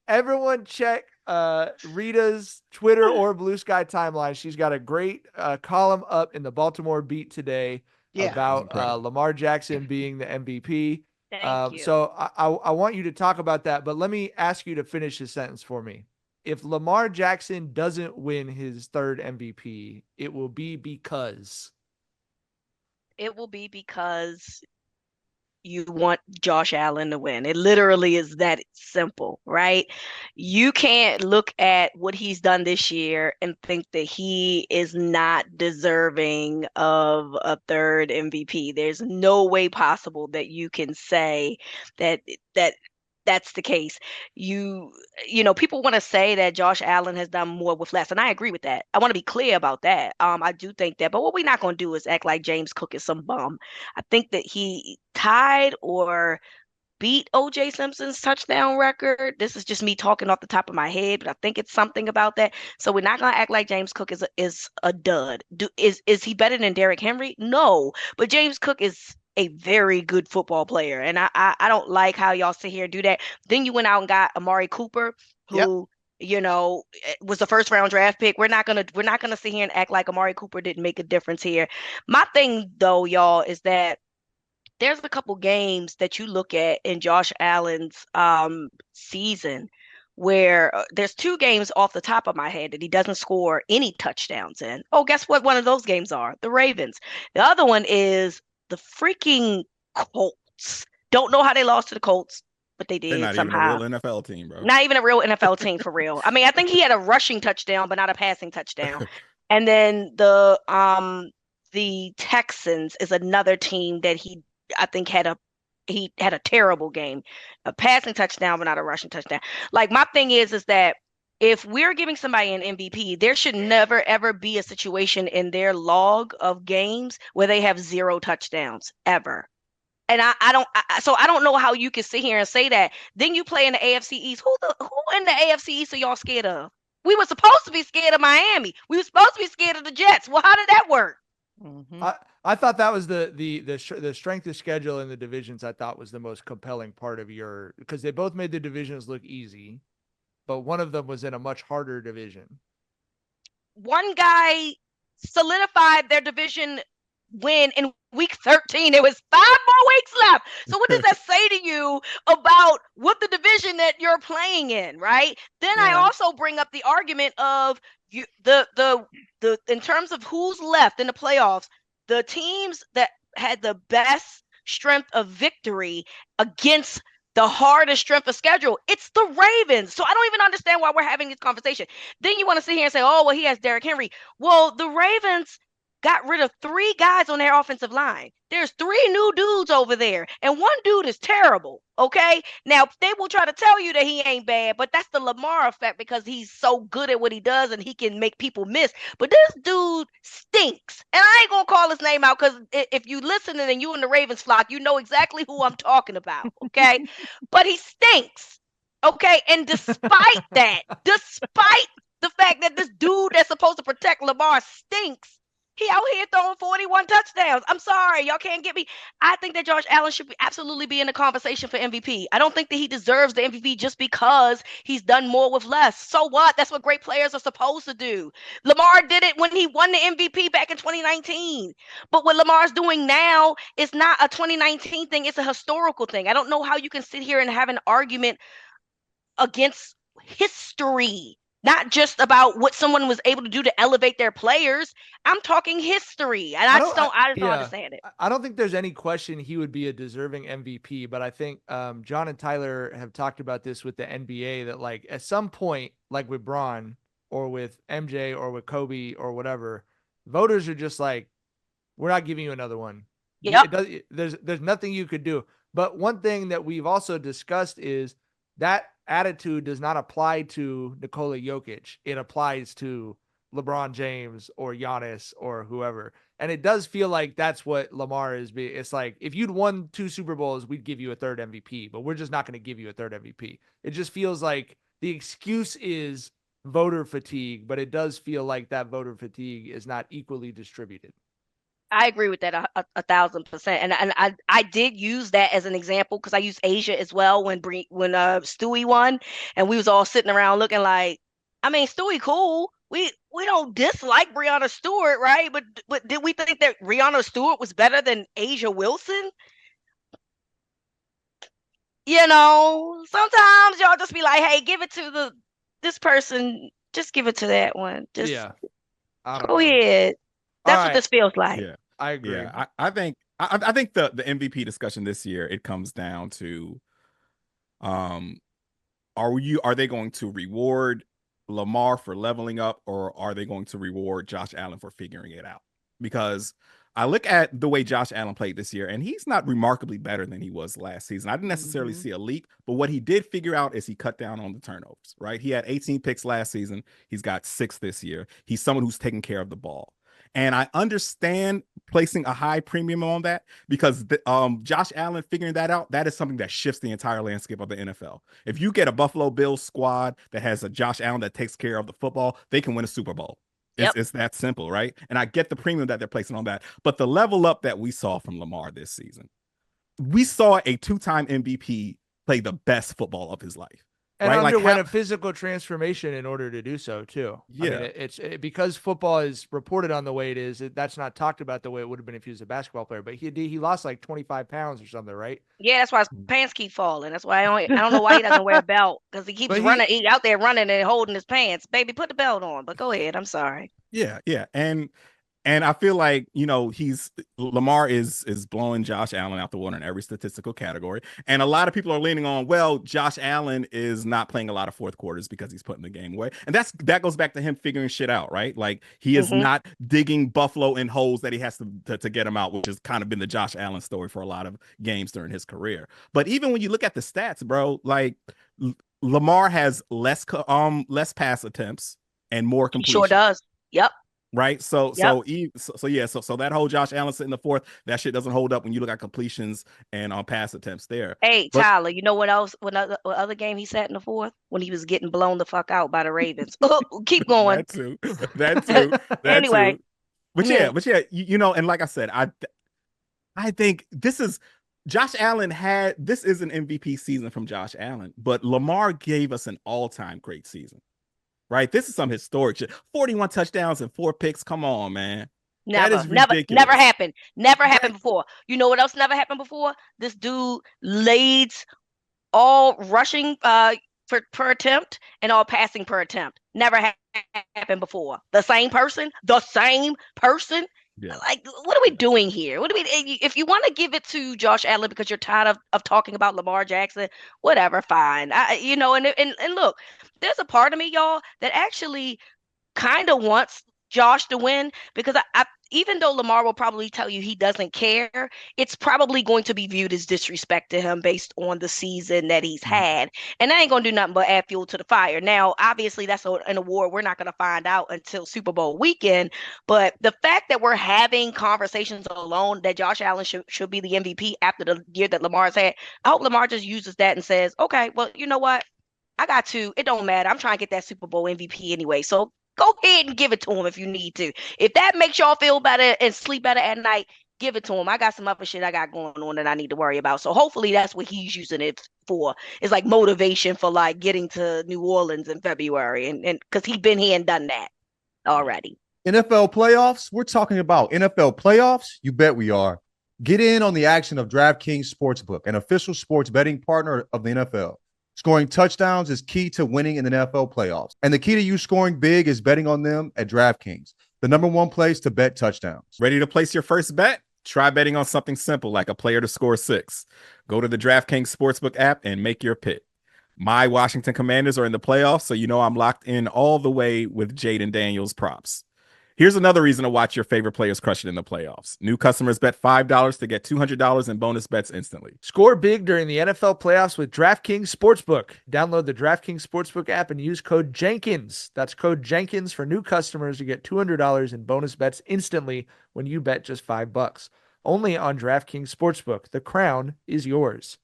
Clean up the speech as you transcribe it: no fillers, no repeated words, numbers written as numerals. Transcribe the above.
everyone check Rita's Twitter or Blue Sky timeline. She's got a great column up in the Baltimore Beat today Yeah. It's about incredible. Lamar Jackson being the MVP. Thank you. So I want you to talk about that, but let me ask you to finish the sentence for me. If Lamar Jackson doesn't win his third MVP, it will be because. It will be because you want Josh Allen to win. It literally is that simple, right? You can't look at what he's done this year and think that he is not deserving of a third MVP. There's no way possible that you can say that that that's the case. You people want to say that Josh Allen has done more with less, and I agree with that. I want to be clear about that. I do think that, but what we're not going to do is act like James Cook is some bum. I think that he tied or beat OJ Simpson's touchdown record. This is just me talking off the top of my head, but I think it's something about that. So we're not gonna act like James Cook is a dud. Is he better than Derrick Henry? No, but James Cook is a very good football player, and I don't like how y'all sit here and do that. Then you went out and got Amari Cooper, Yep. who was the first round draft pick. We're not gonna sit here and act like Amari Cooper didn't make a difference here. My thing though, y'all, is that there's a couple games that you look at in Josh Allen's season where there's two games off the top of my head that he doesn't score any touchdowns in. Oh, guess what? One of those games are the Ravens. The other one is the freaking Colts. Don't know how they lost to the Colts, but they They're did not even a somehow. real NFL team, bro. Not even a real NFL team for real. I mean, I think he had a rushing touchdown, but not a passing touchdown. And then the Texans is another team that I think he had a terrible game. A passing touchdown, but not a rushing touchdown. Like my thing is that if we're giving somebody an MVP, there should never ever be a situation in their log of games where they have zero touchdowns ever. And I don't so I don't know how you can sit here and say that. Then you play in the AFC East. Who in the AFC East are y'all scared of? We were supposed to be scared of Miami. We were supposed to be scared of the Jets. Well, how did that work? Hmm. I thought that was the strength of schedule in the divisions. I thought was the most compelling part of your because they both made the divisions look easy, but one of them was in a much harder division. One guy solidified their division win in week 13. There was 5 more weeks left. So what does that say to you about what the division that you're playing in, right? Then I Yeah, also bring up the argument of the in terms of who's left in the playoffs, the teams that had the best strength of victory against the hardest strength of schedule, it's the Ravens. So I don't even understand why we're having this conversation. Then you want to sit here and say, oh, well, he has Derrick Henry. Well, the Ravens got rid of 3 guys on their offensive line. There's 3 new dudes over there, and one dude is terrible. Okay. Now they will try to tell you that he ain't bad, but that's the Lamar effect because he's so good at what he does and he can make people miss. But this dude stinks. And I ain't gonna call his name out because if you listening and you in the Ravens flock, you know exactly who I'm talking about. Okay. But he stinks. Okay. And despite the fact that this dude that's supposed to protect Lamar stinks, he out here throwing 41 touchdowns. I'm sorry, y'all can't get me. I think that Josh Allen should absolutely be in the conversation for MVP. I don't think that he deserves the MVP just because he's done more with less. So what? That's what great players are supposed to do. Lamar did it when he won the MVP back in 2019. But what Lamar's doing now is not a 2019 thing, it's a historical thing. I don't know how you can sit here and have an argument against history, not just about what someone was able to do to elevate their players. I'm talking history, and I don't. I just don't Yeah, understand it. I don't think there's any question he would be a deserving MVP. But I think John and Tyler have talked about this with the NBA that like at some point, like with Braun or with MJ or with Kobe or whatever, voters are just like, we're not giving you another one. Yep. It does. There's nothing you could do. But one thing that we've also discussed is that attitude does not apply to Nikola Jokic. It applies to LeBron James or Giannis or whoever. And it does feel like that's what Lamar is. It's like if you'd won 2 Super Bowls, we'd give you a third MVP, but we're just not going to give you a third MVP. It just feels like the excuse is voter fatigue, but it does feel like that voter fatigue is not equally distributed. I agree with that 1,000%. And I did use that as an example because I used Asia as well when Stewie won and we was all sitting around looking like, I mean, Stewie cool. We don't dislike Breonna Stewart, right? But did we think that Breonna Stewart was better than Asia Wilson? Sometimes y'all just be like, hey, give it to this person, just give it to that one. Just Yeah, I don't go know. ahead. All That's what right, this feels like. Yeah. I agree. Yeah. I think the MVP discussion this year, it comes down to um are they going to reward Lamar for leveling up, or are they going to reward Josh Allen for figuring it out? Because I look at the way Josh Allen played this year, and he's not remarkably better than he was last season. I didn't necessarily Hmm. see a leap, but what he did figure out is he cut down on the turnovers, right? He had 18 picks last season. He's got 6 this year. He's someone who's taking care of the ball. And I understand placing a high premium on that because Josh Allen figuring that out, that is something that shifts the entire landscape of the NFL. If you get a Buffalo Bills squad that has a Josh Allen that takes care of the football, they can win a Super Bowl. Yep. It's that simple, right? And I get the premium that they're placing on that. But the level up that we saw from Lamar this season, we saw a 2-time MVP play the best football of his life. And right? underwent a physical transformation in order to do so too. Yeah. I mean, it's because football is reported on the way it is. That's not talked about the way it would have been if he was a basketball player. But he lost like 25 pounds or something, right? Yeah, that's why his pants keep falling. That's why I don't know why he doesn't wear a belt because he keeps running. He out there running and holding his pants. Baby, put the belt on. But go ahead. I'm sorry. Yeah, yeah, and I feel like Lamar is blowing Josh Allen out the water in every statistical category, and a lot of people are leaning on, well, Josh Allen is not playing a lot of fourth quarters because he's putting the game away, and that goes back to him figuring shit out, right? Like he is not digging Buffalo in holes that he has to get him out, which has kind of been the Josh Allen story for a lot of games during his career. But even when you look at the stats, bro, like Lamar has less pass attempts and more completion. He sure does. Yep. Right. So that whole Josh Allen sitting in the fourth, that shit doesn't hold up when you look at completions and on pass attempts there. Hey, Tyler, you know what else? What other game he sat in the fourth? When he was getting blown the fuck out by the Ravens. Keep going. That too. Anyway. Too. But yeah, and like I said, I think this is Josh Allen this is an MVP season from Josh Allen, but Lamar gave us an all-time great season. Right, this is some historic shit. 41 touchdowns and 4 picks. Come on, man. Never happened. Never happened before. You know what else never happened before? This dude leads all rushing per attempt and all passing per attempt. Never happened before. The same person. Yeah. Like, what are we doing here? If you want to give it to Josh Allen because you're tired of talking about Lamar Jackson, whatever, fine. And look, there's a part of me, y'all, that actually kind of wants Josh to win because I even though Lamar will probably tell you he doesn't care, it's probably going to be viewed as disrespect to him based on the season that he's had. And that ain't going to do nothing but add fuel to the fire. Now, obviously, that's an award we're not going to find out until Super Bowl weekend. But the fact that we're having conversations alone that Josh Allen should be the MVP after the year that Lamar's had, I hope Lamar just uses that and says, okay, well, you know what? I got to. It don't matter. I'm trying to get that Super Bowl MVP anyway. So go ahead and give it to him if you need to. If that makes y'all feel better and sleep better at night, give it to him. I got some other shit I got going on that I need to worry about. So hopefully that's what he's using it for. It's like motivation for like getting to New Orleans in February. And because he's been here and done that already. NFL playoffs? We're talking about NFL playoffs? You bet we are. Get in on the action of DraftKings Sportsbook, an official sports betting partner of the NFL. Scoring touchdowns is key to winning in the NFL playoffs. And the key to you scoring big is betting on them at DraftKings, the #1 place to bet touchdowns. Ready to place your first bet? Try betting on something simple like a player to score 6. Go to the DraftKings Sportsbook app and make your pick. My Washington Commanders are in the playoffs, so you know I'm locked in all the way with Jaden Daniels props. Here's another reason to watch your favorite players crush it in the playoffs. New customers bet $5 to get $200 in bonus bets instantly. Score big during the NFL playoffs with DraftKings Sportsbook. Download the DraftKings Sportsbook app and use code Jenkins. That's code Jenkins for new customers to get $200 in bonus bets instantly when you bet just $5. Only on DraftKings Sportsbook. The crown is yours.